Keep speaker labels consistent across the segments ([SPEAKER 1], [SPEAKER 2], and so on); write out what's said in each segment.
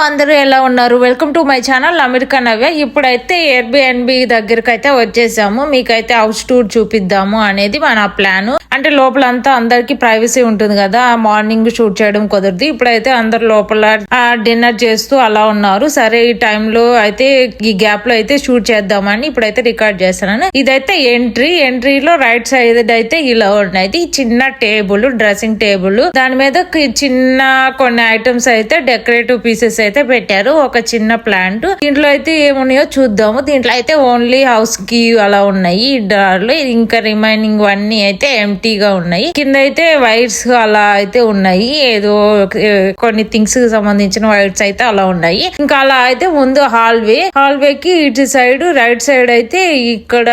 [SPEAKER 1] అందరూ ఎలా ఉన్నారు? Welcome to my channel America Navya. ఇప్పుడైతే ఎయిర్బిఎన్బి దగ్గరికి అయితే వచ్చేసాము. మీకైతే హౌస్ టూర్ చూపిద్దాము అనేది మన ప్లాన్. అంటే లోపలంతా అందరికి ప్రైవసీ ఉంటుంది కదా, మార్నింగ్ షూట్ చేయడం కుదరదు. ఇప్పుడైతే అందరు లోపల డిన్నర్ చేస్తూ అలా ఉన్నారు. సరే ఈ టైంలో అయితే ఈ గ్యాప్ లో అయితే షూట్ చేద్దామని ఇప్పుడైతే రికార్డ్ చేస్తున్నాను. ఇదైతే ఎంట్రీలో రైట్ సైడ్ అయితే ఇలా ఉన్నాయి. చిన్న టేబుల్, డ్రెస్సింగ్ టేబుల్, దాని మీద చిన్న కొన్ని ఐటమ్స్ అయితే డెకరేటివ్ పీసెస్ అయితే పెట్టారు. ఒక చిన్న ప్లాంట్. దీంట్లో అయితే ఏమున్నాయో చూద్దాము. దీంట్లో అయితే ఓన్లీ హౌస్ కి అలా ఉన్నాయి డార్లు. ఇంకా రిమైనింగ్ అన్ని అయితే ఎంటీగా ఉన్నాయి. కింద అయితే వైర్స్ అలా అయితే ఉన్నాయి. ఏదో కొన్ని థింగ్స్ కి సంబంధించిన వైర్స్ అయితే అలా ఉన్నాయి. ఇంకా అలా అయితే ముందు హాల్వే కి ఇటు సైడ్ రైట్ సైడ్ అయితే ఇక్కడ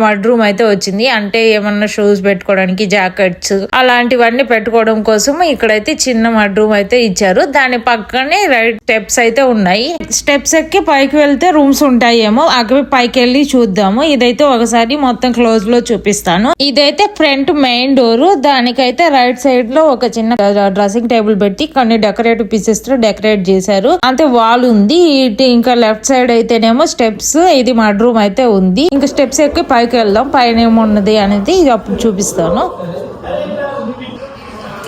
[SPEAKER 1] మడ్ రూమ్ అయితే వచ్చింది. అంటే ఏమన్నా షూస్ పెట్టుకోవడానికి, జాకెట్స్ అలాంటివన్నీ పెట్టుకోవడం కోసం ఇక్కడైతే చిన్న మడ్ రూమ్ అయితే ఇచ్చారు. దాని పక్కనే రైట్ స్టెప్స్ అయితే ఉన్నాయి. స్టెప్స్ ఎక్కి పైకి వెళ్తే రూమ్స్ ఉంటాయేమో, అవి పైకి వెళ్ళి చూద్దాము. ఇదైతే ఒకసారి మొత్తం క్లోజ్ లో చూపిస్తాను. ఇదైతే ఫ్రంట్ మెయిన్ డోర్. దానికైతే రైట్ సైడ్ లో ఒక చిన్న డ్రెస్సింగ్ టేబుల్ పెట్టి కొన్ని డెకరేటివ్ పీసెస్ తో డెకరేట్ చేశారు. అంటే వాల్ ఉంది. ఇటు ఇంకా లెఫ్ట్ సైడ్ అయితేనేమో స్టెప్స్, ఇది మడ్ రూమ్ అయితే ఉంది. ఇంకా స్టెప్స్ ఎక్కి పైకి వెళ్దాం. పైన ఏమున్నది అనేది అప్పుడు చూపిస్తాను.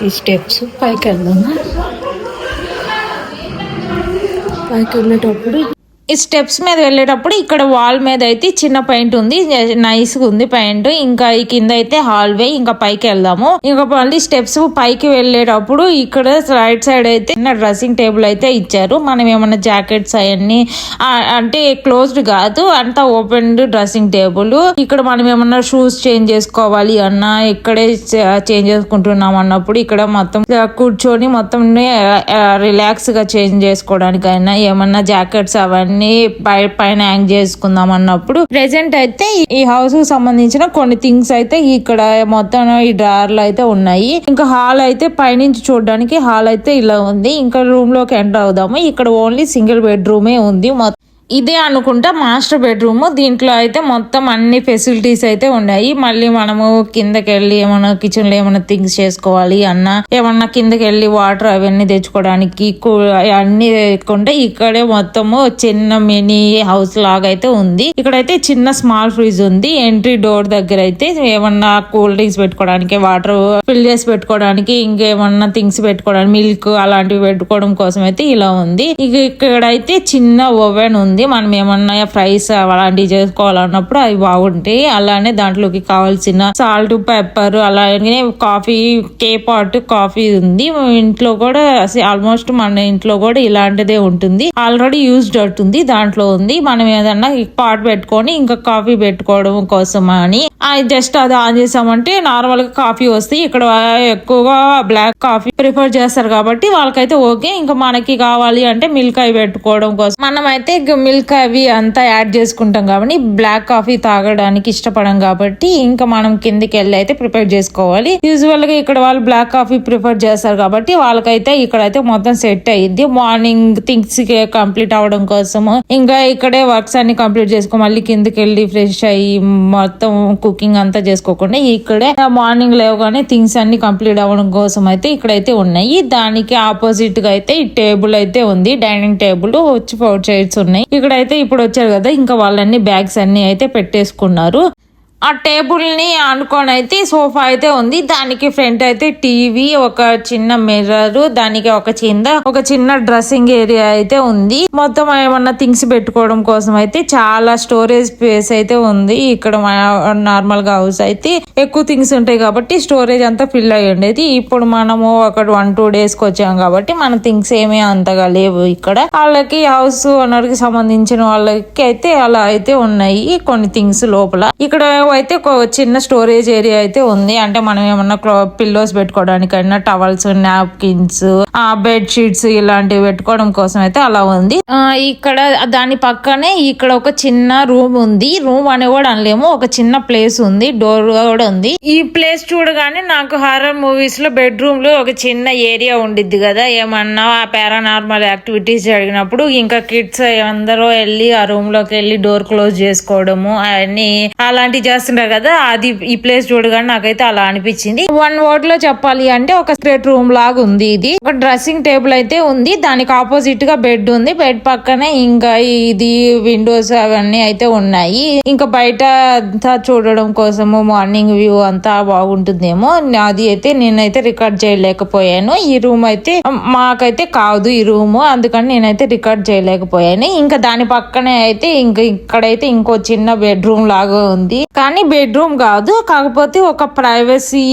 [SPEAKER 1] ఈ స్టెప్స్ పైకి వెళ్దాము. పైకి వెళ్ళేటప్పుడు ఈ స్టెప్స్ మీద వెళ్ళేటప్పుడు ఇక్కడ వాల్ మీద అయితే చిన్న పెయింట్ ఉంది. నైస్ గా ఉంది పెయింట్. ఇంకా ఈ కింద అయితే హాల్వే. ఇంకా పైకి వెళ్దాము. ఇంకా మళ్ళీ స్టెప్స్ పైకి వెళ్ళేటప్పుడు ఇక్కడ రైట్ సైడ్ అయితే డ్రెస్సింగ్ టేబుల్ అయితే ఇచ్చారు. మనం ఏమన్నా జాకెట్స్ అవన్నీ అంటే క్లోజ్డ్ కాదు, అంతా ఓపెన్ డ్రెస్సింగ్ టేబుల్. ఇక్కడ మనం ఏమన్నా షూస్ చేంజ్ చేసుకోవాలి అన్నా ఇక్కడే చేంజ్ చేసుకుంటున్నాం అన్నప్పుడు ఇక్కడ మొత్తం కూర్చొని మొత్తం రిలాక్స్ గా చేంజ్ చేసుకోవడానికైనా ఏమన్నా జాకెట్స్ అవన్నీ పైన హ్యాంగ్ చేసుకుందాం అన్నప్పుడు ప్రెసెంట్ అయితే ఈ హౌస్ కు సంబంధించిన కొన్ని థింగ్స్ అయితే ఇక్కడ మొత్తం ఈ డ్రార్లు అయితే ఉన్నాయి. ఇంకా హాల్ అయితే పైనుంచి చూడడానికి హాల్ అయితే ఇలా ఉంది. ఇంకా రూమ్ లోకి ఎంటర్ అవుదాము. ఇక్కడ ఓన్లీ సింగిల్ బెడ్రూమే ఉంది. ఇదే అనుకుంటా మాస్టర్ బెడ్రూమ్. దీంట్లో అయితే మొత్తం అన్ని ఫెసిలిటీస్ అయితే ఉన్నాయి. మళ్ళీ మనము కిందకి వెళ్ళి ఏమన్నా కిచెన్ లో ఏమన్నా థింగ్స్ చేసుకోవాలి అన్నా, ఏమన్నా కిందకి వెళ్ళి వాటర్ అవన్నీ తెచ్చుకోవడానికి అన్ని తెచ్చుకుంటే ఇక్కడే మొత్తము చిన్న మినీ హౌస్ లాగా అయితే ఉంది. ఇక్కడైతే చిన్న స్మాల్ ఫ్రిడ్జ్ ఉంది. ఎంట్రీ డోర్ దగ్గర అయితే ఏమన్నా కూల్ డ్రింక్స్ పెట్టుకోవడానికి, వాటర్ ఫిల్ చేసి పెట్టుకోవడానికి, ఇంకేమన్నా థింగ్స్ పెట్టుకోవడానికి, మిల్క్ అలాంటివి పెట్టుకోవడం కోసం అయితే ఇలా ఉంది. ఇక్కడైతే చిన్న ఓవెన్ ఉంది. మనం ఏమన్నా ఫ్రైస్ అలాంటివి చేసుకోవాలన్నప్పుడు అవి బాగుంటాయి. అలానే దాంట్లోకి కావాల్సిన సాల్ట్, పెప్పర్, అలాగే కాఫీ పాట్ కాఫీ ఉంది. ఇంట్లో కూడా ఆల్మోస్ట్ మన ఇంట్లో కూడా ఇలాంటిదే ఉంటుంది. ఆల్రెడీ యూజ్డ్ అవుతుంది దాంట్లో ఉంది. మనం ఏదన్నా పాట్ పెట్టుకొని ఇంకా కాఫీ పెట్టుకోవడం కోసం అని జస్ట్ అది ఆన్ చేసామంటే నార్మల్ గా కాఫీ వస్తాయి. ఇక్కడ ఎక్కువగా బ్లాక్ కాఫీ ప్రిఫర్ చేస్తారు కాబట్టి వాళ్ళకైతే ఓకే. ఇంకా మనకి కావాలి అంటే మిల్క్ అవి పెట్టుకోవడం కోసం మనం అయితే మిల్క్ అవి అంతా యాడ్ చేసుకుంటాం కాబట్టి బ్లాక్ కాఫీ తాగడానికి ఇష్టపడం కాబట్టి ఇంకా మనం కిందికి వెళ్ళి అయితే ప్రిపేర్ చేసుకోవాలి. యూజువల్ గా ఇక్కడ వాళ్ళు బ్లాక్ కాఫీ ప్రిఫర్ చేస్తారు కాబట్టి వాళ్ళకైతే ఇక్కడైతే మొత్తం సెట్ అయ్యింది. మార్నింగ్ థింగ్స్ కంప్లీట్ అవడం కోసము ఇంకా ఇక్కడే వర్క్స్ అన్ని కంప్లీట్ చేసుకో మళ్ళీ కిందికి వెళ్ళి ఫ్రెష్ అయ్యి మొత్తం కుకింగ్ అంతా చేసుకోకుండా ఇక్కడే మార్నింగ్ లేవగానే థింగ్స్ అన్ని కంప్లీట్ అవ్వడం కోసం అయితే ఇక్కడైతే ఉన్నాయి. దానికి ఆపోజిట్ గా అయితే ఈ టేబుల్ అయితే ఉంది. డైనింగ్ టేబుల్ వచ్చి 4 చైర్స్ ఉన్నాయి. ఇక్కడైతే ఇప్పుడు వచ్చారు కదా, ఇంకా వాళ్ళన్ని బ్యాగ్స్ అన్ని అయితే పెట్టేసుకున్నారు. ఆ టేబుల్ ని ఆనుకొని అయితే సోఫా అయితే ఉంది. దానికి ఫ్రంట్ అయితే టీవీ, ఒక చిన్న మిర్రర్, దానికి ఒక చిన్న డ్రెస్సింగ్ ఏరియా అయితే ఉంది. మొత్తం ఏమన్నా థింగ్స్ పెట్టుకోవడం కోసం అయితే చాలా స్టోరేజ్ స్పేస్ అయితే ఉంది. ఇక్కడ నార్మల్ గా హౌస్ అయితే ఎక్కువ థింగ్స్ ఉంటాయి కాబట్టి స్టోరేజ్ అంతా ఫిల్ అయ్యి ఉండేది. ఇప్పుడు మనము ఒక 1-2 డేస్ కి వచ్చాం కాబట్టి మన థింగ్స్ ఏమీ అంతగా లేవు. ఇక్కడ వాళ్ళకి హౌస్ ఓనర్ కి సంబంధించిన వాళ్ళకి అయితే అలా అయితే ఉన్నాయి కొన్ని థింగ్స్ లోపల. ఇక్కడ అయితే ఒక చిన్న స్టోరేజ్ ఏరియా అయితే ఉంది. అంటే మనం ఏమన్నా పిల్లోస్ పెట్టుకోవడానికైనా, టవల్స్, నాప్కిన్స్, బెడ్ షీట్స్ ఇలాంటివి పెట్టుకోవడం కోసం అయితే అలా ఉంది. ఇక్కడ దాని పక్కనే ఇక్కడ ఒక చిన్న రూమ్ ఉంది. రూమ్ అని కూడా అనలేము, ఒక చిన్న ప్లేస్ ఉంది. డోర్ కూడా ఉంది. ఈ ప్లేస్ చూడగానే నాకు హారర్ మూవీస్ లో బెడ్రూమ్ లో ఒక చిన్న ఏరియా ఉండిద్ది కదా, ఏమన్నా పారానార్మల్ యాక్టివిటీస్ జరిగినప్పుడు ఇంకా కిడ్స్ అందరూ వెళ్ళి ఆ రూమ్ లోకి వెళ్ళి డోర్ క్లోజ్ చేసుకోవడము అవన్నీ అలాంటివి చేస్తుంటారు కదా, అది ఈ ప్లేస్ చూడగానే నాకైతే అలా అనిపించింది. 1 word లో చెప్పాలి అంటే ఒక సీక్రెట్ రూమ్ లాగా ఉంది. ఇది ఒక డ్రెస్సింగ్ టేబుల్ అయితే ఉంది, దానికి ఆపోజిట్ గా బెడ్ ఉంది. బెడ్ పక్కనే ఇంకా ఇది విండోస్ అవన్నీ అయితే ఉన్నాయి. ఇంకా బయట అంతా చూడడం కోసము మార్నింగ్ వ్యూ అంతా బాగుంటుందేమో. అది అయితే నేనైతే రికార్డ్ చేయలేకపోయాను. ఈ రూమ్ అయితే మాకైతే కాదు ఈ రూమ్, అందుకని నేనైతే రికార్డ్ చేయలేకపోయాను. ఇంకా దాని పక్కనే అయితే ఇక్కడైతే ఇంకో చిన్న బెడ్రూమ్ లాగా ఉంది, కానీ బెడ్రూమ్ కాదు, కాకపోతే ఒక ప్రైవసీ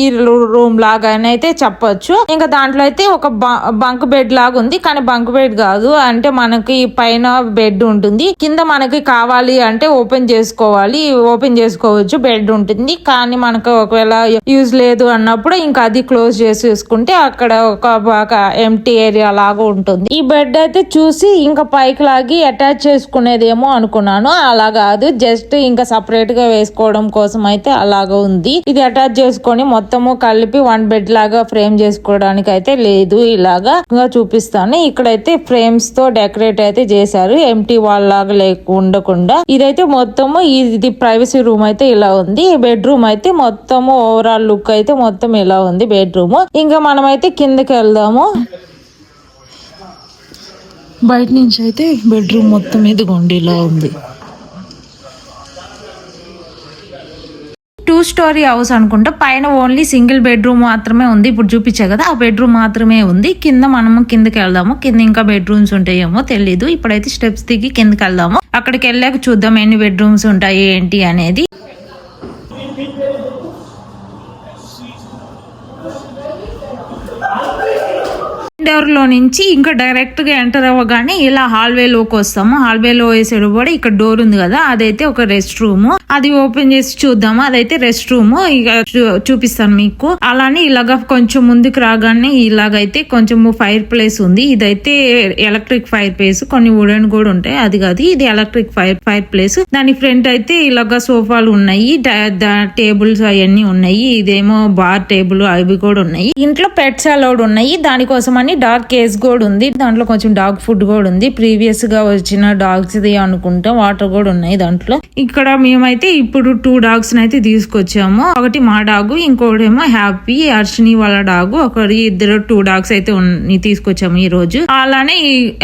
[SPEAKER 1] రూమ్ లాగానైతే చెప్పొచ్చు. ఇంకా దాంట్లో అయితే ఒక బంక్ బెడ్ లాగా ఉంది, కానీ బంక్ బెడ్ కాదు. అంటే మనకి పైన బెడ్ ఉంటుంది, కింద మనకి కావాలి అంటే ఓపెన్ చేసుకోవచ్చు, బెడ్ ఉంటుంది. కానీ మనకు ఒకవేళ యూజ్ లేదు అన్నప్పుడు ఇంకా అది క్లోజ్ చేసేసుకుంటే అక్కడ ఒక బాగా ఎంటీ ఏరియా లాగా ఉంటుంది. ఈ బెడ్ అయితే చూసి ఇంకా పైకి లాగి అటాచ్ చేసుకునేదేమో అనుకున్నాను, అలా కాదు, జస్ట్ ఇంకా సపరేట్ గా వేసుకోవడం కోసం అయితే అలాగా ఉంది. ఇది అటాచ్ చేసుకొని మొత్తము కలిపి 1 బెడ్ లాగా ఫ్రేమ్ చేసుకోవడానికి అయితే లేదు. ఇలాగా చూపిస్తాను. ఇక్కడైతే ఫ్రేమ్స్ తో డెకరేట్ అయితే చేశారు, ఎంటీ వాల్ లాగా ఉండకుండా. ఇదైతే మొత్తము ఇది ప్రైవసీ రూమ్ అయితే ఇలా ఉంది. బెడ్రూమ్ అయితే మొత్తము ఓవరాల్ లుక్ అయితే మొత్తం ఇలా ఉంది బెడ్రూమ్. ఇంకా మనమైతే కిందకి వెళ్దాము. బయట నుంచి అయితే బెడ్రూమ్ మొత్తం ఇదిగోండి ఇలా ఉంది. 2 story హౌస్ అనుకుంటా. పైన ఓన్లీ సింగిల్ బెడ్రూమ్ మాత్రమే ఉంది, ఇప్పుడు చూపించా కదా ఆ బెడ్రూమ్ మాత్రమే ఉంది. కింద మనము కిందకి వెళ్దాము, కింద ఇంకా బెడ్రూమ్స్ ఉంటాయేమో తెలీదు. ఇప్పుడైతే స్టెప్స్ దిగి కిందకి వెళ్దాము, అక్కడికి వెళ్ళాక చూద్దాం ఎన్ని బెడ్రూమ్స్ ఉంటాయి ఏంటి అనేది. డోర్ లో నుంచి ఇంకా డైరెక్ట్ గా ఎంటర్ అవ్వగానే ఇలా హాల్వే లోకి వస్తాము. హాల్వేలో వేసేడు కూడా ఇక్కడ డోర్ ఉంది కదా, అదైతే ఒక రెస్ట్ రూమ్. అది ఓపెన్ చేసి చూద్దాము. అదైతే రెస్ట్ రూమ్, ఇక చూపిస్తాను మీకు. అలానే ఇలాగా కొంచెం ముందుకు రాగానే ఇలాగైతే కొంచెం ఫైర్ ప్లేస్ ఉంది. ఇదైతే ఎలక్ట్రిక్ ఫైర్ ప్లేస్, కొన్ని వుడెన్ కూడా ఉంటాయి, అది కాదు, ఇది ఎలక్ట్రిక్ ఫైర్ ప్లేస్. దాని ఫ్రంట్ అయితే ఇలాగా సోఫాలు ఉన్నాయి, టేబుల్స్ అవన్నీ ఉన్నాయి. ఇదేమో బార్ టేబుల్ అవి కూడా ఉన్నాయి. ఇంట్లో పెట్స్ అలౌడ్ ఉన్నాయి, దానికోసం అని డాగ్ కేజ్ కూడా ఉంది. దాంట్లో కొంచెం డాగ్ ఫుడ్ కూడా ఉంది, ప్రీవియస్ గా వచ్చిన డాగ్స్ ది అనుకుంటా. వాటర్ కూడా ఉన్నాయి దాంట్లో. ఇక్కడ మేమైతే ఇప్పుడు 2 dogs అయితే తీసుకొచ్చాము. ఒకటి మా డాగు, ఇంకోటేమో హ్యాపీ అర్షిని వాళ్ళ డాగు. ఇద్దరు 2 dogs అయితే తీసుకొచ్చాము ఈ రోజు. అలానే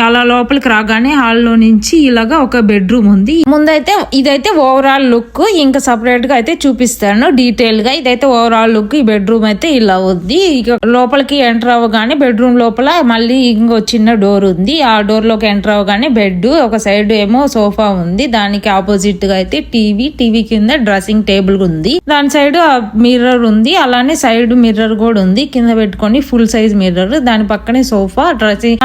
[SPEAKER 1] అలా లోపలికి రాగానే హాల్లో నుంచి ఇలాగా ఒక బెడ్రూమ్ ఉంది. ముందైతే ఇదైతే ఓవరాల్ లుక్, ఇంకా సపరేట్ గా అయితే చూపిస్తాను డీటెయిల్ గా. ఇదైతే ఓవరాల్ లుక్. ఈ బెడ్రూమ్ అయితే ఇలా ఉంది. ఇక లోపలికి ఎంటర్ అవ్వగానే బెడ్రూమ్ లోపల మళ్ళీ ఇంకో చిన్న డోర్ ఉంది. ఆ డోర్ లోకి ఎంటర్ అవగానే బెడ్, ఒక సైడ్ ఏమో సోఫా ఉంది, దానికి ఆపోజిట్ గా అయితే టీవీ కింద డ్రెస్సింగ్ టేబుల్ ఉంది. దాని సైడ్ మిర్రర్ ఉంది, అలానే సైడ్ మిర్రర్ కూడా ఉంది, కింద పెట్టుకొని ఫుల్ సైజ్ మిర్రర్. దాని పక్కనే సోఫా, డ్రెస్సింగ్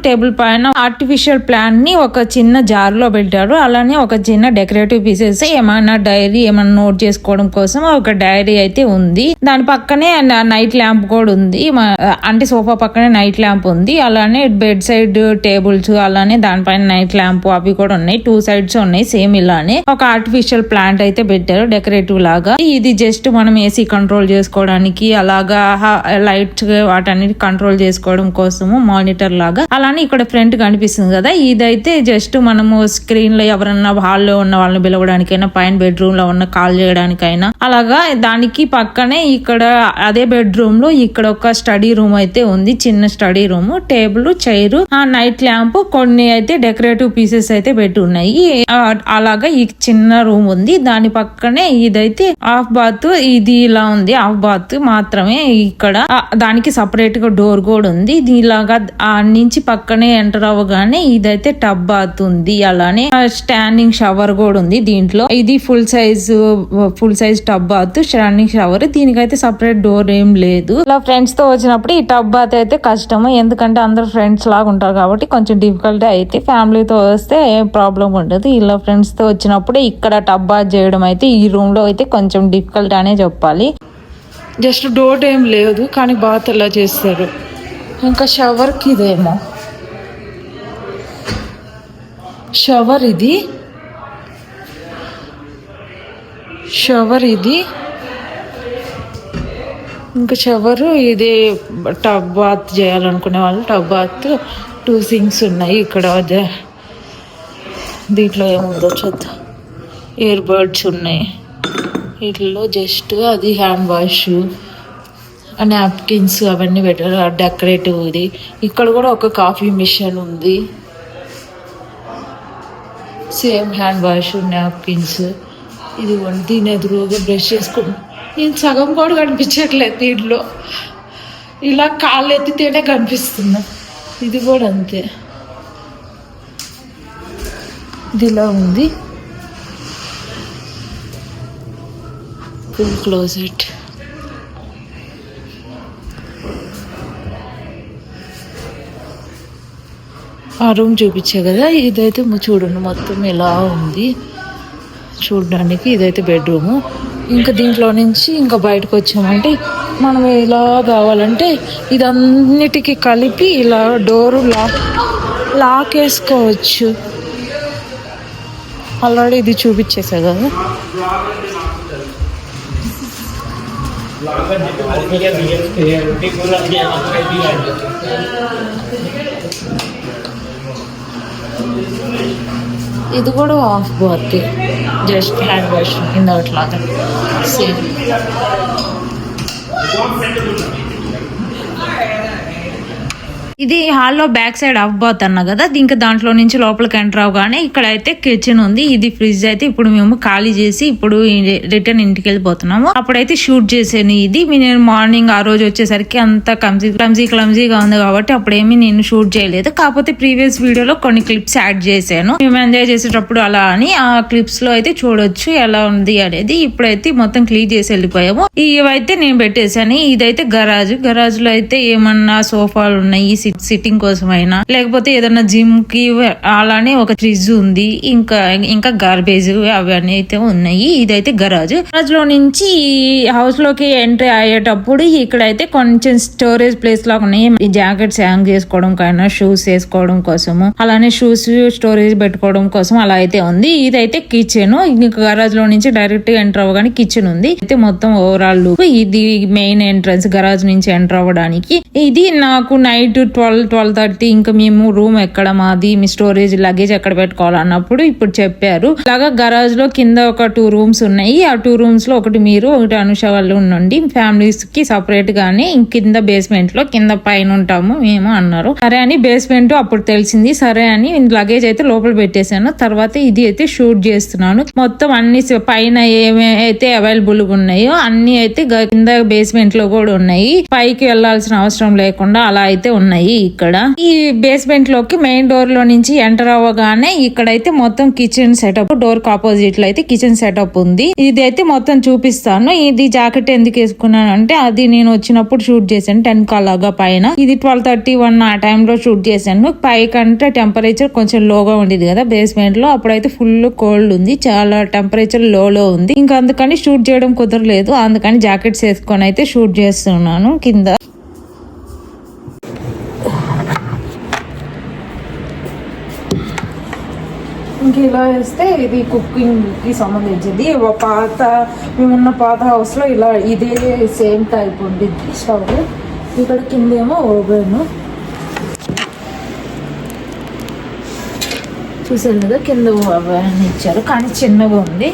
[SPEAKER 1] టేబుల్ పైన ఆర్టిఫిషియల్ ప్లాంట్ ని ఒక చిన్న జార్ లో పెట్టారు. అలానే ఒక చిన్న డెకరేటివ్ పీసెస్, ఏమైనా డైరీ ఏమైనా నోట్ చేసుకోవడం కోసం ఒక డైరీ అయితే ఉంది. దాని పక్కనే నైట్ ల్యాంప్ కూడా ఉంది, అంటే సోఫా పక్కనే నైట్ ల్యాంప్ ఉంది. అలానే బెడ్ సైడ్ టేబుల్స్, అలానే దానిపైన నైట్ ల్యాంప్ అవి కూడా ఉన్నాయి. 2 sides ఉన్నాయి సేమ్ ఇలానే. ఒక ఆర్టిఫిషియల్ ప్లాంట్ అయితే పెట్టారు డెకరేటివ్ లాగా. ఇది జస్ట్ మనం ఏసీ కంట్రోల్ చేసుకోవడానికి, అలాగా లైట్స్ వాటన్నిటి కంట్రోల్ చేసుకోవడం కోసము మానిటర్ లాగా. అలానే ఇక్కడ ఫ్రంట్ కనిపిస్తుంది కదా, ఇదైతే జస్ట్ మనము స్క్రీన్ లో ఎవరన్నా హాల్లో ఉన్న వాళ్ళని పిలవడానికైనా, పైన బెడ్రూమ్ లో ఉన్న కాల్ చేయడానికైనా అలాగా. దానికి పక్కనే ఇక్కడ అదే బెడ్రూమ్ లో ఇక్కడ ఒక స్టడీ రూమ్ అయితే ఉంది, చిన్న study room, table, chair, night lamp, కొన్ని అయితే డెకరేటివ్ పీసెస్ అయితే పెట్టి ఉన్నాయి. అలాగా ఈ చిన్న రూమ్ ఉంది. దాని పక్కనే ఇదైతే హాఫ్ బాత్, ఇది ఇలా ఉంది, హాఫ్ బాత్ మాత్రమే. ఇక్కడ దానికి సపరేట్ గా డోర్ కూడా ఉంది. ఇలాగా నుంచి పక్కనే ఎంటర్ అవ్వగానే ఇదైతే టబ్ బాత్ ఉంది, అలానే స్టాండింగ్ షవర్ కూడా ఉంది దీంట్లో. ఇది full size tub bath, standing shower. దీనికైతే సపరేట్ డోర్ ఏం లేదు. ఇలా ఫ్రెండ్స్ తో వచ్చినప్పుడు ఈ టబ్ బాత్ అయితే కష్టము, ఎందుకంటే అందరు ఫ్రెండ్స్ లాగా ఉంటారు కాబట్టి కొంచెం డిఫికల్ట్ అయితే. ఫ్యామిలీతో వస్తే ఏం ప్రాబ్లం ఉండదు. ఇలా ఫ్రెండ్స్ తో వచ్చినప్పుడు ఇక్కడ టబ్ బాత్ చేయడం అయితే ఈ రూమ్ లో అయితే కొంచెం డిఫికల్ట్ అనే చెప్పాలి. జస్ట్ డోర్ ఏం లేదు, కానీ బాత్ ఎలా చేస్తారు. ఇంకా షవర్కి ఇదేమో షవర్, ఇది ఇంకా షవరు. ఇది టబ్ బాత్ చేయాలనుకునే వాళ్ళు టబ్ బాత్. 2 sinks ఉన్నాయి ఇక్కడ. దీంట్లో ఏముందో చూద్దాం. ఇయర్ బడ్స్ ఉన్నాయి, వీటిలో జస్ట్ అది హ్యాండ్ వాష్, నాప్కిన్స్ అవన్నీ పెట్టారు, డెకరేటివ్. ఇది ఇక్కడ కూడా ఒక కాఫీ మిషన్ ఉంది, సేమ్ హ్యాండ్ వాష్, నాప్కిన్స్. ఇది దీని ఎదురుగా బ్రష్ చేసుకుంటాం. నేను సగం కూడా కనిపించట్లేదు దీంట్లో, ఇలా కాళ్ళు ఎత్తితేనే కనిపిస్తున్నా. ఇది కూడా అంతే, ఇది ఇలా ఉంది. Full closet. ఆ రూమ్ చూపించే కదా, ఇదైతే చూడండి మొత్తం ఎలా ఉంది చూడడానికి. ఇదైతే బెడ్రూము. ఇంకా దీంట్లో నుంచి ఇంకా బయటకు వచ్చామంటే మనం ఎలా కావాలంటే ఇదన్నిటికీ కలిపి ఇలా డోరు లాక్ వేసుకోవచ్చు. ఆల్రెడీ ఇది చూపించేసా కదా. ఇది కూడా half bath, just hand wash కింద అట్లాగా సేమ్. ఇది హాల్లో బ్యాక్ సైడ్ ఆఫ్ బాత్ అన్నా కదా. ఇంకా దాంట్లో నుంచి లోపలికి ఎంటర్ అవగానే ఇక్కడ అయితే కిచెన్ ఉంది. ఇది ఫ్రిడ్జ్ అయితే ఇప్పుడు మేము ఖాళీ చేసి ఇప్పుడు రిటర్న్ ఇంటికి వెళ్ళిపోతున్నాము. అప్పుడైతే షూట్ చేసాను ఇది. నేను మార్నింగ్ ఆ రోజు వచ్చేసరికి అంత క్లమ్జీగా ఉంది కాబట్టి అప్పుడేమీ నేను షూట్ చేయలేదు. కాకపోతే ప్రీవియస్ వీడియోలో కొన్ని క్లిప్స్ యాడ్ చేశాను మేము ఎంజాయ్ చేసేటప్పుడు అలా అని. ఆ క్లిప్స్ లో అయితే చూడొచ్చు ఎలా ఉంది అనేది. ఇప్పుడైతే మొత్తం క్లీన్ చేసి వెళ్ళిపోయాము. ఇవైతే నేను పెట్టేశాను. ఇదైతే గరాజ్ లో అయితే ఏమన్నా సోఫాలు ఉన్నాయి సిట్టింగ్ కోసమైనా, లేకపోతే ఏదైనా జిమ్ కి అలానే ఒక ఫ్రిడ్జ్ ఉంది, ఇంకా గార్బేజ్ అవన్నీ అయితే ఉన్నాయి. ఇదైతే గరాజ్ లో నుంచి హౌస్ లోకి ఎంట్రీ అయ్యేటప్పుడు ఇక్కడైతే కొంచెం స్టోరేజ్ ప్లేస్ లాగా ఉన్నాయి. ఈ జాకెట్స్ హ్యాంగ్ చేసుకోవడం కైనా, షూస్ వేసుకోవడం కోసము, అలానే షూస్ స్టోరేజ్ పెట్టుకోవడం కోసం అలా అయితే ఉంది. ఇదైతే కిచెన్. ఇంకా గరాజ్ లో నుంచి డైరెక్ట్ గా ఎంటర్ అవ్వగానే కిచెన్ ఉంది. అయితే మొత్తం ఓవరాల్ లుక్ ఇది మెయిన్ ఎంట్రన్స్ గరాజ్ నుంచి ఎంటర్ అవ్వడానికి. ఇది నాకు నైట్ 12:30 ఇంకా మేము రూమ్ ఎక్కడ మాది, మీ స్టోరేజ్ లగేజ్ ఎక్కడ పెట్టుకోవాలన్నప్పుడు ఇప్పుడు చెప్పారు. అలాగా గరాజ్ లో కింద ఒక 2 రూమ్స్ ఉన్నాయి. ఆ 2 రూమ్స్ లో ఒకటి మీరు, ఒకటి అనుష వాళ్ళు ఉండండి, ఫ్యామిలీస్ కి సపరేట్ గానే కింద బేస్మెంట్ లో కింద పైన ఉంటాము మేము అన్నారు. సరే అని బేస్మెంట్ అప్పుడు తెలిసింది. సరే అని లగేజ్ అయితే లోపల పెట్టేశాను. తర్వాత ఇది అయితే షూట్ చేస్తున్నాను. మొత్తం అన్ని పైన ఏమైతే అవైలబుల్ గా ఉన్నాయో అన్ని అయితే కింద బేస్మెంట్ లో కూడా ఉన్నాయి. పైకి వెళ్లాల్సిన అవసరం లేకుండా అలా అయితే ఉన్నాయి. ఇక్కడ ఈ బేస్మెంట్ లోకి మెయిన్ డోర్ లో నుంచి ఎంటర్ అవ్వగానే ఇక్కడైతే మొత్తం కిచెన్ సెటప్, డోర్ కి ఆపోజిట్ లో అయితే కిచెన్ సెటప్ ఉంది. ఇది అయితే మొత్తం చూపిస్తాను. ఇది జాకెట్ ఎందుకు వేసుకున్నాను అంటే అది నేను వచ్చినప్పుడు షూట్ చేశాను 10 అలాగా పైన. ఇది 12:31 ఆ టైమ్ లో షూట్ చేశాను. పైకంటే టెంపరేచర్ కొంచెం లోగా ఉండేది కదా బేస్మెంట్ లో, అప్పుడైతే ఫుల్ కోల్డ్ ఉంది, చాలా టెంపరేచర్ లో ఉంది. ఇంకా అందుకని షూట్ చేయడం కుదరలేదు. అందుకని జాకెట్స్ వేసుకొని అయితే షూట్ చేస్తున్నాను కింద. ఇంక ఇలా వేస్తే ఇది కుకింగ్ కి సంబంధించింది. మేమున్న పాత హౌస్ లో ఇలా ఇదే సేమ్ టైప్ ఉండిద్ది స్టవ్. ఇక్కడ కిందేమో ఓవెన్ చూసాను కదా, కింద ఓవెన్ ఇచ్చారు కానీ చిన్నగా ఉంది.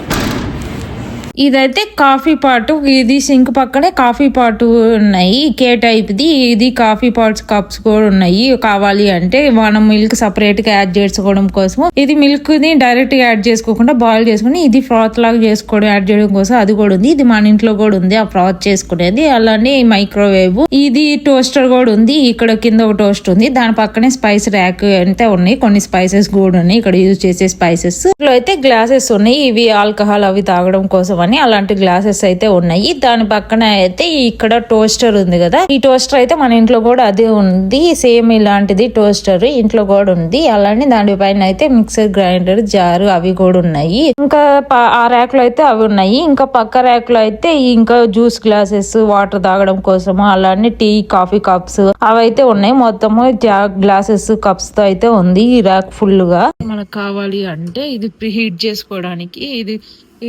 [SPEAKER 1] ఇదైతే కాఫీ పాటు, ఇది సింక్ పక్కనే కాఫీ పాటు ఉన్నాయి కే టైప్ ది. ఇది కాఫీ పాట్స్ కప్స్ కూడా ఉన్నాయి. కావాలి అంటే మనం మిల్క్ సపరేట్ గా యాడ్ చేసుకోవడం కోసం. ఇది మిల్క్ ని డైరెక్ట్ గా యాడ్ చేసుకోకుండా బాయిల్ చేసుకుని ఇది ఫ్రాత్ లాగా చేసుకోవడం యాడ్ చేయడం కోసం అది కూడా ఉంది. ఇది మన ఇంట్లో కూడా ఉంది ఆ ఫ్రాత్ చేసుకునేది. అలానే మైక్రోవేవ్, ఇది టోస్టర్ కూడా ఉంది. ఇక్కడ కింద ఒక టోస్ట్ ఉంది, దాని పక్కనే స్పైస్ ర్యాక్ అంతే ఉన్నాయి. కొన్ని స్పైసెస్ కూడా ఉన్నాయి ఇక్కడ యూజ్ చేసే స్పైసెస్. ఇందులో అయితే గ్లాసెస్ ఉన్నాయి, ఇవి ఆల్కహాల్ అవి తాగడం కోసం అని అలాంటి గ్లాసెస్ అయితే ఉన్నాయి. దాని పక్కన అయితే ఇక్కడ టోస్టర్ ఉంది కదా, ఈ టోస్టర్ అయితే మన ఇంట్లో కూడా అదే ఉంది. సేమ్ ఇలాంటిది టోస్టర్ ఇంట్లో కూడా ఉంది. అలానే దానిపైన అయితే మిక్సర్ గ్రైండర్ జారు అవి కూడా ఉన్నాయి. ఇంకా ఆ ర్యాక్ లో అయితే అవి ఉన్నాయి. ఇంకా పక్క ర్యాక్ లో అయితే ఇంకా జ్యూస్ గ్లాసెస్, వాటర్ తాగడం కోసము, అలానే టీ కాఫీ కప్స్ అవైతే ఉన్నాయి. మొత్తము గ్లాసెస్ కప్స్ తో అయితే ఉంది ఈ ర్యాక్ ఫుల్ గా. మనకు కావాలి అంటే ఇది ప్రీ హీట్ చేసుకోవడానికి ఇది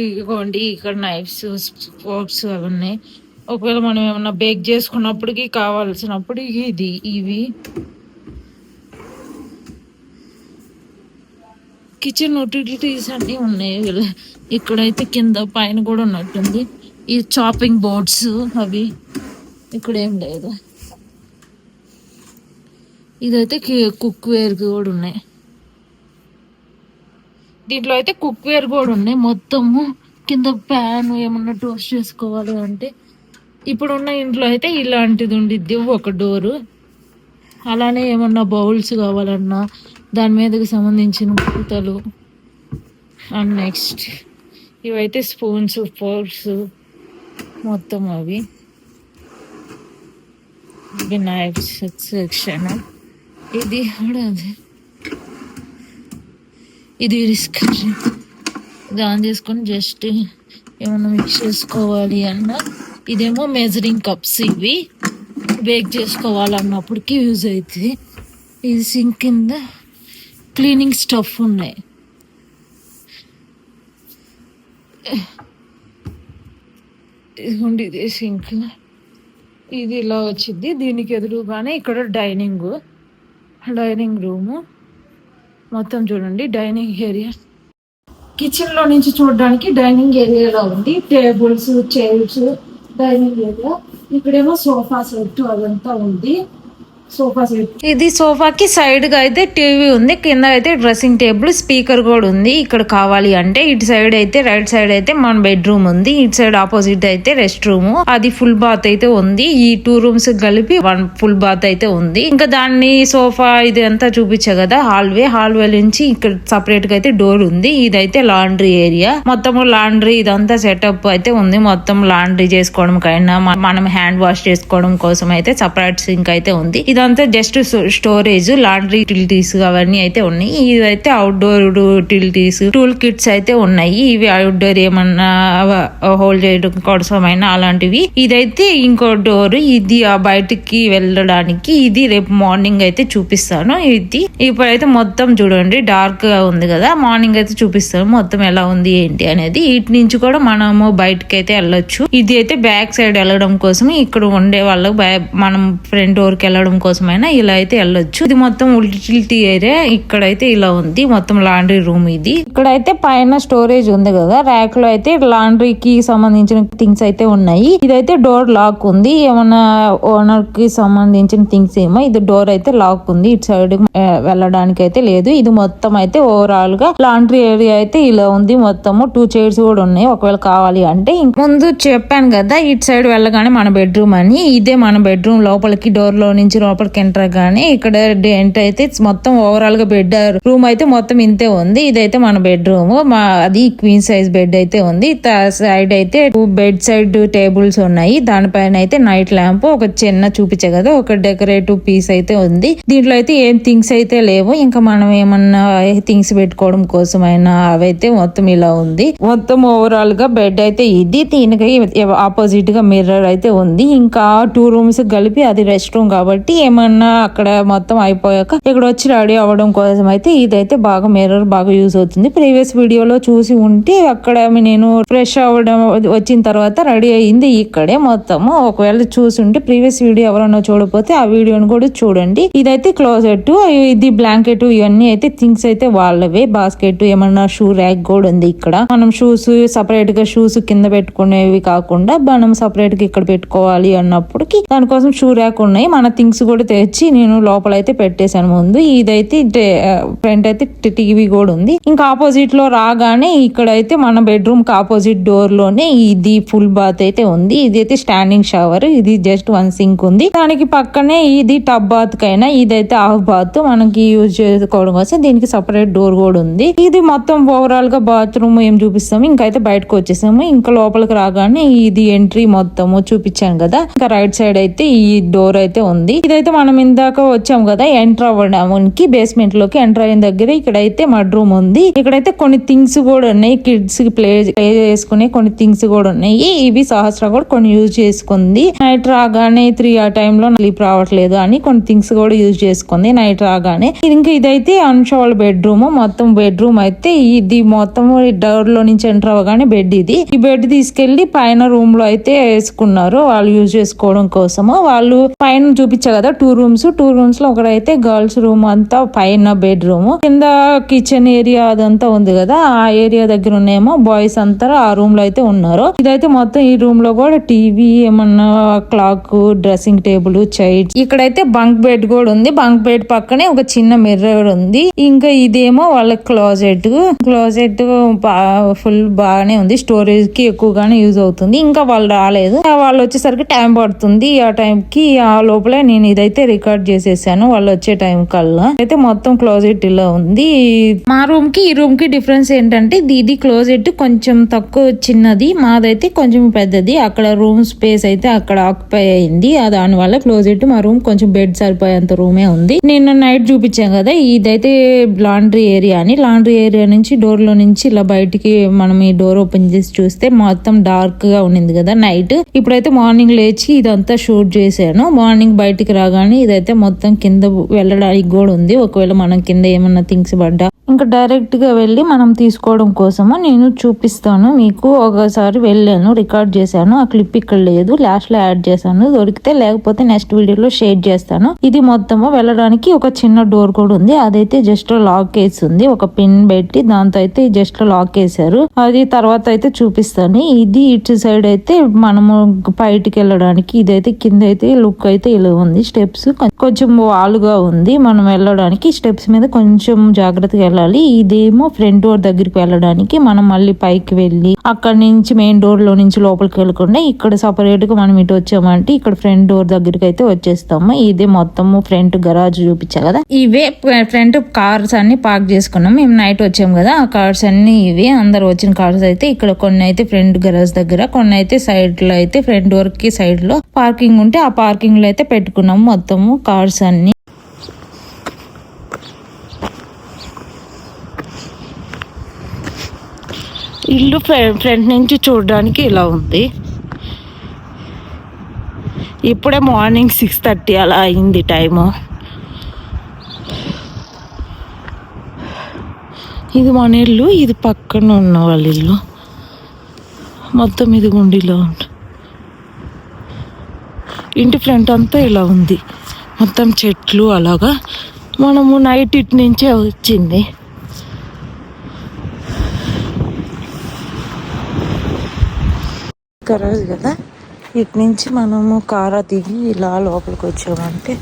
[SPEAKER 1] ఇదిగోండి. ఇక్కడ నైఫ్స్, ఫోర్క్స్ అవి ఉన్నాయి. ఒకవేళ మనం ఏమన్నా బేక్ చేసుకున్నప్పటికి కావాల్సినప్పుడు ఇవి కిచెన్ యూటిలిటీస్ అన్నీ ఉన్నాయి. ఇక్కడైతే కింద పైన కూడా ఉన్నట్టుంది. ఈ చాపింగ్ బోర్డ్స్ అవి ఇక్కడ ఏం లేదు. ఇదైతే కుక్ వేర్ కూడా ఉన్నాయి. దీంట్లో అయితే కుక్ వేర్ కూడా ఉన్నాయి. మొత్తము కింద ప్యాన్ ఏమన్నా టోస్ట్ చేసుకోవాలి అంటే ఇప్పుడున్న ఇంట్లో అయితే ఇలాంటిది ఉండిద్ది ఒక డోరు. అలానే ఏమన్నా బౌల్స్ కావాలన్నా దాని మీదకి సంబంధించిన పూతలు అండ్ నెక్స్ట్ ఇవైతే స్పూన్స్ ఫోర్క్స్ మొత్తం అవి నైఫ్స్ సెక్షన్. ఇది కూడా అదే, ఇది రిస్క్ ఆన్ చేసుకొని జస్ట్ ఏమన్నా మిక్స్ చేసుకోవాలి అన్న. ఇదేమో మెజరింగ్ కప్స్, ఇవి బేక్ చేసుకోవాలన్నప్పటికీ యూజ్ అవుతుంది. ఇది సింక్ కింద క్లీనింగ్ స్టఫ్ ఉన్నాయి. ఇదిగోండి ఇది సింక్, ఇది ఇలా వచ్చింది. దీనికి ఎదురుగానే ఇక్కడ డైనింగ్ రూము మొత్తం చూడండి. డైనింగ్ ఏరియా కిచెన్ లో నుంచి చూడడానికి డైనింగ్ ఏరియాలో ఉంది. Tables, chairs, dining area. ఇక్కడేమో సోఫా సెట్ అదంతా ఉంది. సోఫా సెట్, ఇది సోఫాకి సైడ్ గా అయితే టీవీ ఉంది. కింద అయితే డ్రెస్సింగ్ టేబుల్, స్పీకర్ కూడా ఉంది. ఇక్కడ కావాలి అంటే ఇటు సైడ్ అయితే రైట్ సైడ్ అయితే మన బెడ్రూమ్ ఉంది. ఇటు సైడ్ ఆపోజిట్ అయితే రెస్ట్ రూమ్, అది ఫుల్ బాత్ అయితే ఉంది. ఈ 2 రూమ్స్ కలిపి 1 ఫుల్ బాత్ అయితే ఉంది. ఇంకా దాన్ని సోఫా ఇది అంతా చూపించా కదా, హాల్వే నుంచి ఇక్కడ సపరేట్ గా అయితే డోర్ ఉంది. ఇదైతే లాండ్రీ ఏరియా. మొత్తం లాండ్రీ ఇదంతా సెటప్ అయితే ఉంది. మొత్తం లాండ్రీ చేసుకోవడం కైనా మనం హ్యాండ్ వాష్ చేసుకోవడం కోసం అయితే సపరేట్ సింక్ అయితే ఉంది. ఇదంతా జస్ట్ స్టోరేజ్, లాండ్రీ యూటిలిటీస్ అవన్నీ అయితే ఉన్నాయి. ఇవైతే అవుట్డోర్ యూటిలిటీస్, టూల్ కిట్స్ అయితే ఉన్నాయి. ఇవి అవుట్డోర్ ఏమన్నా హోల్డ్ చేయడం కోసమైనా అలాంటివి. ఇదైతే ఇంకో డోర్, ఇది బయటికి వెళ్ళడానికి. ఇది రేపు మార్నింగ్ అయితే చూపిస్తాను. ఇది ఇప్పుడైతే మొత్తం చూడండి డార్క్ గా ఉంది కదా, మార్నింగ్ అయితే చూపిస్తాను మొత్తం ఎలా ఉంది ఏంటి అనేది. ఇటు నుంచి కూడా మనము బయటకి అయితే వెళ్ళొచ్చు. ఇది అయితే బ్యాక్ సైడ్ వెళ్ళడం కోసం, ఇక్కడ ఉండే వాళ్ళకి మనం ఫ్రంట్ డోర్ కి వెళ్ళడం కోసమైనా ఇలా అయితే వెళ్ళొచ్చు. ఇది మొత్తం యూటిలిటీ ఏరియా. ఇక్కడైతే ఇలా ఉంది మొత్తం లాండ్రీ రూమ్. ఇది ఇక్కడైతే పైన స్టోరేజ్ ఉంది కదా, ర్యాక్ లో అయితే లాండ్రీకి సంబంధించిన థింగ్స్ అయితే ఉన్నాయి. ఇదైతే డోర్ లాక్ ఉంది. ఏమన్నా ఓనర్ కి సంబంధించిన థింగ్స్ ఏమో. ఇది డోర్ అయితే లాక్ ఉంది, ఇటు సైడ్ వెళ్ళడానికి అయితే లేదు. ఇది మొత్తం అయితే ఓవరాల్ గా లాండ్రీ ఏరియా అయితే ఇలా ఉంది. మొత్తము 2 చైర్స్ కూడా ఉన్నాయి ఒకవేళ కావాలి అంటే. ముందు చెప్పాను కదా ఇటు సైడ్ వెళ్ళగానే మన బెడ్రూమ్ అని. ఇదే మన బెడ్రూమ్. లోపలికి డోర్ లో నుంచి లోపలికి ఎంటర్ గానీ ఇక్కడ ఎంటర్ అయితే మొత్తం ఓవరాల్ గా బెడ్ రూమ్ అయితే మొత్తం ఇంతే ఉంది. ఇదైతే మన బెడ్రూమ్. అది క్వీన్ సైజ్ బెడ్ అయితే ఉంది. సైడ్ అయితే 2 బెడ్ సైడ్ టేబుల్స్ ఉన్నాయి. దానిపైన అయితే నైట్ ల్యాంప్, ఒక చిన్న చూపించే కదా ఒక డెకరేటివ్ పీస్ అయితే ఉంది. దీంట్లో అయితే ఏం థింగ్స్ అయితే లేవు. ఇంకా మనం ఏమన్నా థింగ్స్ పెట్టుకోవడం కోసమైనా అవైతే మొత్తం ఇలా ఉంది. మొత్తం ఓవరాల్ గా బెడ్ అయితే ఇది. దీనికి ఆపోజిట్ గా మిర్రర్ అయితే ఉంది. ఇంకా 2 రూమ్స్ కలిపి అది రెస్ట్ రూమ్ కాబట్టి ఏమన్నా అక్కడ మొత్తం అయిపోయాక ఇక్కడ వచ్చి రెడీ అవ్వడం కోసం అయితే ఇదైతే బాగా మిర్రర్ బాగా యూజ్ అవుతుంది. ప్రీవియస్ వీడియోలో చూసి ఉంటే అక్కడ నేను ఫ్రెష్ అవ్వడం వచ్చిన తర్వాత రెడీ అయ్యింది ఇక్కడే మొత్తము. ఒకవేళ చూసుంటే ప్రీవియస్ వీడియో ఎవరైనా చూడకపోతే ఆ వీడియోని కూడా చూడండి. ఇదైతే క్లోజెట్, ఇది బ్లాంకెట్, ఇవన్నీ అయితే థింగ్స్ అయితే వాళ్ళవే. బాస్కెట్, ఏమన్నా షూ ర్యాక్ కూడా ఉంది ఇక్కడ. మనం షూస్ సపరేట్ గా షూస్ కింద పెట్టుకునేవి కాకుండా మనం సపరేట్ గా ఇక్కడ పెట్టుకోవాలి అన్నప్పటికి దానికోసం షూ ర్యాక్ ఉన్నాయి. మన థింగ్స్ కూడా తెచ్చి నేను లోపల అయితే పెట్టేశాను ముందు. ఇదైతే ఫ్రంట్ అయితే టీవీ కూడా ఉంది. ఇంకా ఆపోజిట్ లో రాగానే ఇక్కడైతే మన బెడ్రూమ్ కి ఆపోజిట్ డోర్ లోనే ఇది ఫుల్ బాత్ అయితే ఉంది. ఇదైతే స్టాండింగ్ షవర్. ఇది జస్ట్ 1 సింక్ ఉంది. దానికి పక్కనే ఇది టబ్ బాత్ కైనా, ఇదైతే హాఫ్ బాత్ మనకి యూజ్ చేసుకోవడం కోసం దీనికి సపరేట్ డోర్ కూడా ఉంది. ఇది మొత్తం ఓవరాల్ గా బాత్రూమ్ ఏం చూపిస్తాము. ఇంకైతే బయటకు వచ్చేసాము. ఇంకా లోపలికి రాగానే ఇది ఎంట్రీ మొత్తము చూపించాను కదా. ఇంకా రైట్ సైడ్ అయితే ఈ డోర్ అయితే ఉంది. ఇదైతే మనం ఇందాక వచ్చాం కదా ఎంటర్ అవ్వడానికి, బేస్మెంట్ లోకి ఎంటర్ అయిన దగ్గర ఇక్కడైతే మడ్ రూమ్ ఉంది. ఇక్కడైతే కొన్ని థింగ్స్ కూడా ఉన్నాయి. కిడ్స్ కి ప్లే చేసుకునే కొన్ని థింగ్స్ కూడా ఉన్నాయి. ఇవి సహస్ర కూడా కొన్ని యూజ్ చేసుకుంది. నైట్ రాగానే 3 ఆ టైంలో స్లీప్ రావట్లేదు అని కొన్ని థింగ్స్ కూడా యూజ్ చేసుకుంది నైట్ రాగానే. ఇంకా ఇదైతే అనుష వాళ్ళ బెడ్రూమ్. మొత్తం బెడ్రూమ్ అయితే ఇది మొత్తం డోర్ లో నుంచి ఎంటర్ అవ్వగానే బెడ్ ఇది. ఈ బెడ్ తీసుకెళ్లి పైన రూమ్ లో అయితే వేసుకున్నారు వాళ్ళు యూజ్ చేసుకోవడం కోసము. వాళ్ళు పైన చూపించా కదా టూ రూమ్స్ లో ఒకటైతే గర్ల్స్ రూమ్ అంతా పైన బెడ్రూమ్, కింద కిచెన్ ఏరియా అదంతా ఉంది కదా, ఆ ఏరియా దగ్గర ఉన్నాయేమో బాయ్స్ అంతా ఆ రూమ్ లో అయితే ఉన్నారు. ఇదైతే మొత్తం ఈ రూమ్ లో కూడా టీవీ, ఏమన్నా క్లాక్, డ్రెస్సింగ్ టేబుల్, చైర్స్, ఇక్కడైతే బంక్ బెడ్ కూడా ఉంది. బంక్ బెడ్ పక్కనే ఒక చిన్న మిర్రర్ ఉంది. ఇంకా ఇదేమో వాళ్ళ క్లాజెట్ ఫుల్ బాగానే ఉంది. స్టోరేజ్ కి ఎక్కువగానే యూజ్ అవుతుంది. ఇంకా వాళ్ళు రాలేదు, వాళ్ళు వచ్చేసరికి టైం పడుతుంది. ఆ టైం కి ఆ లోపల నేను ఇదైతే రికార్డ్ చేసేసాను వాళ్ళు వచ్చే టైం కల్లా. అయితే మొత్తం క్లోజెట్ ఇలా ఉంది. మా రూమ్ కి ఈ రూమ్ కి డిఫరెన్స్ ఏంటంటే ఇది క్లోజెట్ కొంచెం తక్కువ చిన్నది, మాదైతే కొంచెం పెద్దది. అక్కడ రూమ్ స్పేస్ అయితే అక్కడ ఆక్యుపై అయింది. దాని వల్ల క్లోజెట్ మా రూమ్ కొంచెం బెడ్ సరిపోయేంత రూమే ఉంది. నేను నైట్ చూపించాను కదా, ఇదైతే లాండ్రీ ఏరియా అని. లాండ్రీ ఏరియా నుంచి డోర్ లో నుంచి ఇలా బయటికి మనం ఈ డోర్ ఓపెన్ చేసి చూస్తే మొత్తం డార్క్ గా ఉండింది కదా నైట్. ఇప్పుడైతే మార్నింగ్ లేచి ఇదంతా షూట్ చేశాను. మార్నింగ్ బయటికి రాగానే ఇదైతే మొత్తం కింద వెళ్ళడానికి కూడా ఉంది. ఒకవేళ మనం కింద ఏమన్నా థింగ్స్ పడ్డా ఇంకా డైరెక్ట్ గా వెళ్ళి మనం తీసుకోవడం కోసము నేను చూపిస్తాను మీకు. ఒకసారి వెళ్ళాను, రికార్డ్ చేశాను. ఆ క్లిప్ ఇక్కడ లేదు, లాస్ట్ లో యాడ్ చేశాను. దొరికితే లేకపోతే నెక్స్ట్ వీడియోలో షేర్ చేస్తాను. ఇది మొత్తము వెళ్ళడానికి ఒక చిన్న డోర్ కూడా ఉంది. అదైతే జస్ట్ లాక్ వేసి ఉంది, ఒక పిన్ పెట్టి దాంతో అయితే జస్ట్ లాక్ వేసారు. అది తర్వాత అయితే చూపిస్తాను. ఇది ఇటు సైడ్ అయితే మనము బయటికి వెళ్ళడానికి, ఇదైతే కింద అయితే లుక్ అయితే ఇలా ఉంది. స్టెప్స్ కొంచెం వాలుగా ఉంది, మనం వెళ్ళడానికి స్టెప్స్ మీద కొంచెం జాగ్రత్తగా వెళ్ళాలి. ఇదేమో ఫ్రంట్ డోర్ దగ్గరికి వెళ్ళడానికి. మనం మళ్ళీ పైకి వెళ్ళి అక్కడ నుంచి మెయిన్ డోర్ లో నుంచి లోపలికి వెళ్ళకుండా ఇక్కడ సపరేట్ గా మనం ఇటు వచ్చామంటే ఇక్కడ ఫ్రంట్ డోర్ దగ్గరికి అయితే వచ్చేస్తాము. ఇదే మొత్తము ఫ్రంట్ గరాజ్ చూపించా కదా, ఇవే ఫ్రంట్ కార్స్ అన్ని పార్క్ చేసుకున్నాం. మేము నైట్ వచ్చాము కదా, ఆ కార్స్ అన్ని ఇవే. అందరు వచ్చిన కార్స్ అయితే ఇక్కడ కొన్ని అయితే ఫ్రంట్ గరాజ్ దగ్గర, కొన్ని అయితే సైడ్ లో అయితే ఫ్రంట్ డోర్ కి సైడ్ లో పార్కింగ్ ఉంటే ఆ పార్కింగ్ లో అయితే పెట్టుకున్నాము మొత్తము కార్స్ అన్ని. ఇల్లు ఫ్రంట్ నుంచి చూడడానికి ఇలా ఉంది. ఇప్పుడే మార్నింగ్ 6:30 అలా అయింది టైము. ఇది మన ఇల్లు, ఇది పక్కన ఉన్న వాళ్ళ ఇల్లు. మొత్తం ఇది గుండిలో ఉంది. ఇంటి ఫ్రంట్ అంతా ఇలా ఉంది, మొత్తం చెట్లు అలాగా. మనము నైట్ ఇటు నుంచే వచ్చింది. గరాజ్ కదా, ఇటు నుంచి మనము కారా దిగి ఇలా లోపలికి వచ్చామంటే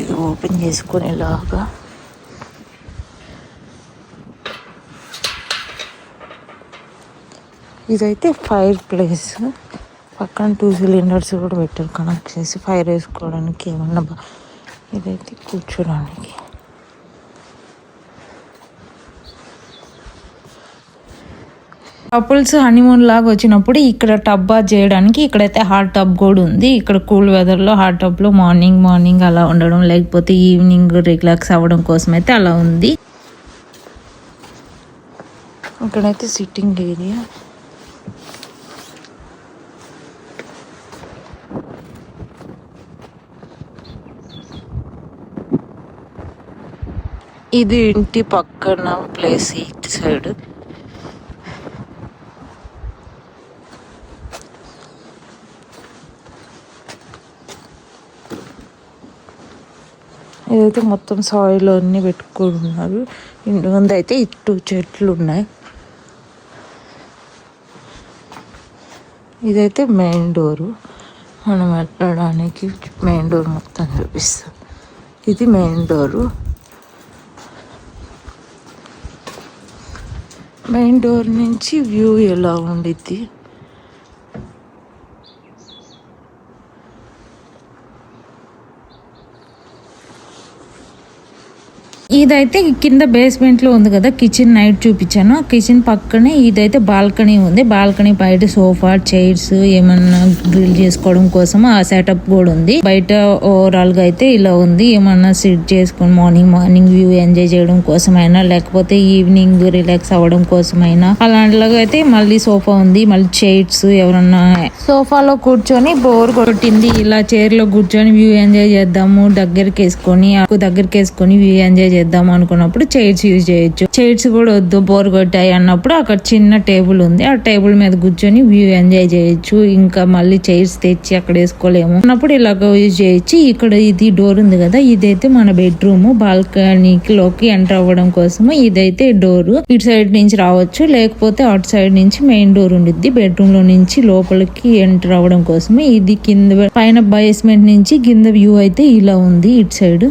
[SPEAKER 1] ఇది ఓపెన్ చేసుకునేలాగా. ఇదైతే ఫైర్ ప్లేస్, పక్కన 2 సిలిండర్స్ కూడా పెట్టారు కనెక్ట్ చేసి ఫైర్ వేసుకోవడానికి. ఏమన్నా ఇదైతే కూర్చోడానికి. కపుల్స్ హనీమూన్ లాగా వచ్చినప్పుడు ఇక్కడ టబ్ బాత్ చేయడానికి ఇక్కడైతే హాట్ టబ్ కూడా ఉంది. ఇక్కడ కూల్ వెదర్ లో హాట్ టబ్ లో మార్నింగ్ అలా ఉండడం, లేకపోతే ఈవినింగ్ రిలాక్స్ అవ్వడం కోసం అయితే అలా ఉంది. ఇక్కడైతే సిట్టింగ్ ఏరియా. ఇది ఇంటి పక్కన ప్లేస్ ఇటు సైడ్. ఇదైతే మొత్తం సాయిల్ అన్ని పెట్టుకున్నారు. ఇంటి ముందు అయితే ఇటు చెట్లు ఉన్నాయి. ఇదైతే మెయిన్ డోరు, మనం వెళ్ళడానికి మెయిన్ డోర్ మొత్తం చూపిస్తాం. ఇది మెయిన్ డోరు. మెయిన్ డోర్ నుంచి వ్యూ ఎలా ఉండిద్ది. ఇదైతే కింద బేస్మెంట్ లో ఉంది కదా కిచెన్, నైట్ చూపించాను. కిచెన్ పక్కనే ఇదైతే బాల్కనీ ఉంది. బాల్కనీ బయట సోఫా, చైర్స్ ఏమన్నా గ్రిల్ చేసుకోవడం కోసం ఆ సెటప్ కూడా ఉంది. బయట ఓవరాల్ గా అయితే ఇలా ఉంది. ఏమన్నా సిట్ చేసుకుని మార్నింగ్ వ్యూ ఎంజాయ్ చేయడం కోసమైనా, లేకపోతే ఈవినింగ్ రిలాక్స్ అవ్వడం కోసమైనా అలాంటిలాగా అయితే మళ్ళీ సోఫా ఉంది. మళ్ళీ చైర్స్, ఎవరన్నా సోఫాలో కూర్చొని బోర్ కొట్టింది ఇలా చైర్ లో కూర్చొని వ్యూ ఎంజాయ్ చేద్దాము, దగ్గరికి వేసుకొని వ్యూ ఎంజాయ్ చేద్దాం చేద్దాం అనుకున్నప్పుడు చైర్స్ యూజ్ చేయొచ్చు. చైర్స్ కూడా వద్దు బోర్ కొట్టాయి అన్నప్పుడు అక్కడ చిన్న టేబుల్ ఉంది, ఆ టేబుల్ మీద కూర్చొని వ్యూ ఎంజాయ్ చేయొచ్చు. ఇంకా మళ్ళీ చైర్స్ తెచ్చి అక్కడ వేసుకోలేము అన్నప్పుడు ఇలాగ యూజ్ చేయొచ్చు. ఇక్కడ ఇది డోర్ ఉంది కదా, ఇదైతే మన బెడ్రూమ్. బాల్కనీలోకి ఎంటర్ అవ్వడం కోసము ఇదైతే డోర్. ఇటు సైడ్ నుంచి రావచ్చు, లేకపోతే అటు సైడ్ నుంచి మెయిన్ డోర్ ఉండిద్ది. బెడ్రూమ్ లో నుంచి లోపలికి ఎంటర్ అవ్వడం కోసము ఇది కింద పైన బేస్మెంట్ నుంచి కింద వ్యూ అయితే ఇలా ఉంది ఇటు సైడ్.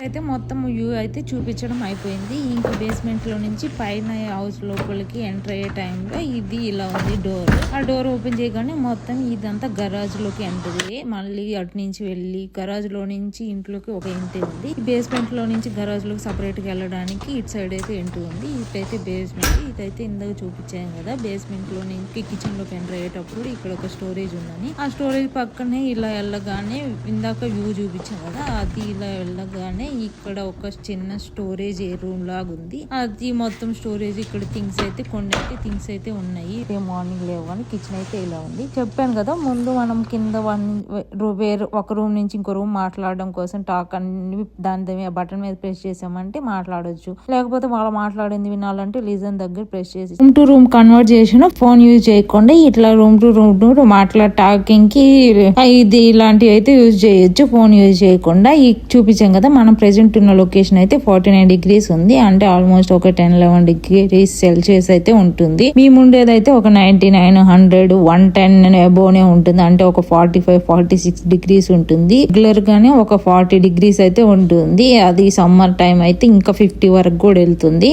[SPEAKER 1] అయితే మొత్తం వ్యూ అయితే చూపించడం అయిపోయింది. ఇంకా బేస్మెంట్ లో నుంచి పైన హౌస్ లోపలికి ఎంటర్ అయ్యే టైంలో ఇది ఇలా ఉంది డోర్. ఆ డోర్ ఓపెన్ చేయగానే మొత్తం ఇదంతా గరాజ్ లోకి ఎంటర్ అయ్యి మళ్ళీ అటు నుంచి వెళ్ళి గరాజ్ లో నుంచి ఇంట్లోకి ఒక ఎంట్రీ ఉంది. బేస్మెంట్ లో నుంచి గరాజ్ లోకి సపరేట్ గా వెళ్ళడానికి ఇటు సైడ్ అయితే ఎంట్రీ ఉంది. ఇటైతే బేస్మెంట్. ఇదైతే ఇందాక చూపించాం కదా, బేస్మెంట్ లో నుంచి కిచెన్ లోకి ఎంటర్ అయ్యేటప్పుడు ఇక్కడ ఒక స్టోరేజ్ ఉందని, ఆ స్టోరేజ్ పక్కనే ఇలా వెళ్ళగానే ఇందాక వ్యూ చూపించాం కదా, అది ఇలా వెళ్ళగానే ఇక్కడ ఒక చిన్న స్టోరేజ్ రూమ్ లాగా ఉంది. అది మొత్తం స్టోరేజ్. ఇక్కడ థింగ్స్ అయితే కొన్ని థింగ్స్ అయితే ఉన్నాయి. మార్నింగ్ లేవని కిచెన్ అయితే ఇలా ఉంది. చెప్పాను కదా ముందు మనం కింద వేరే ఒక రూమ్ నుంచి ఇంకో రూమ్ మాట్లాడడం కోసం టాక్ అన్ని దాని బటన్ మీద ప్రెస్ చేసామంటే మాట్లాడొచ్చు, లేకపోతే వాళ్ళు మాట్లాడింది వినాలంటే లిజన్ దగ్గర ప్రెస్ చేసి రూమ్ టు రూమ్ కన్వర్ట్ చేసిన ఫోన్ యూజ్ చేయకుండా ఇట్లా రూమ్ టు రూమ్ టాకింగ్ కి ఇది ఇలాంటివి అయితే యూజ్ చేయొచ్చు ఫోన్ యూజ్ చేయకుండా. చూపించాం కదా మనం ప్రెసెంట్ ఉన్న లొకేషన్ అయితే 49 degrees ఉంది, అంటే ఆల్మోస్ట్ ఒక 10-11 degrees సెల్సియస్ అయితే ఉంటుంది. మేము ఉండేదైతే ఒక 99, 100, 110 అబోనే ఉంటుంది, అంటే ఒక 45-46 degrees ఉంటుంది. రెగ్యులర్ గానే ఒక 40 degrees అయితే ఉంటుంది. అది సమ్మర్ టైం అయితే ఇంకా 50 వరకు కూడా వెళ్తుంది.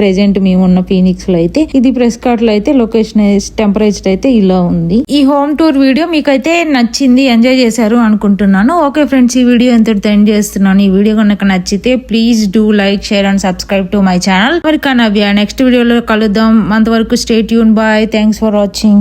[SPEAKER 1] ప్రెసెంట్ మేము ఉన్న ఫీనిక్స్ లో అయితే ఇది ప్రెస్కాట్ లో అయితే లొకేషన్ టెంపరేచర్ అయితే ఇలా ఉంది. ఈ హోమ్ టూర్ వీడియో మీకైతే నచ్చింది, ఎంజాయ్ చేశారు అనుకుంటున్నాను. ఓకే ఫ్రెండ్స్, ఈ వీడియో ఎంతటితో ఎండ్ చేస్తున్నాను. ఈ వీడియో కనుక నచ్చితే please do like, share and subscribe to my channel. మరి కనవ్య నెక్స్ట్ వీడియోలో కలుద్దాం. అంతవరకు stay tune. Bye. Thanks for watching.